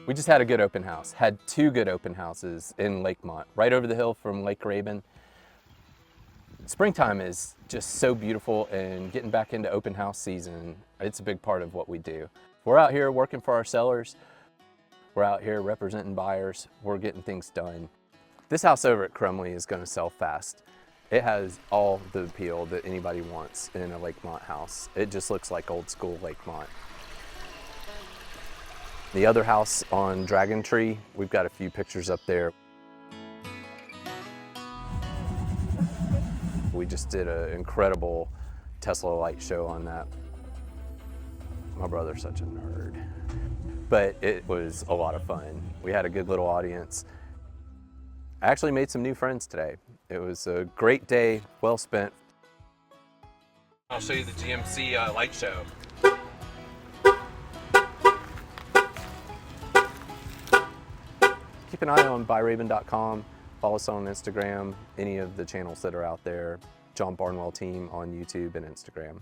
We just had a good open house. Had 2 good open houses in Lakemont, right over the hill from Lake Rabun. Springtime is just so beautiful, and getting back into open house season, it's a big part of what we do. We're out here working for our sellers. We're out here representing buyers. We're getting things done. This house over at Crumley is going to sell fast. It has all the appeal that anybody wants in a Lakemont house. It just looks like old school Lakemont. The other house on Dragon Tree, we've got a few pictures up there. We just did an incredible Tesla light show on that. My brother's such a nerd. But it was a lot of fun. We had a good little audience. I actually made some new friends today. It was a great day, well spent. I'll show you the GMC light show. Keep an eye on buyrabun.com. Follow us on Instagram, any of the channels that are out there. John Barnwell team on YouTube and Instagram.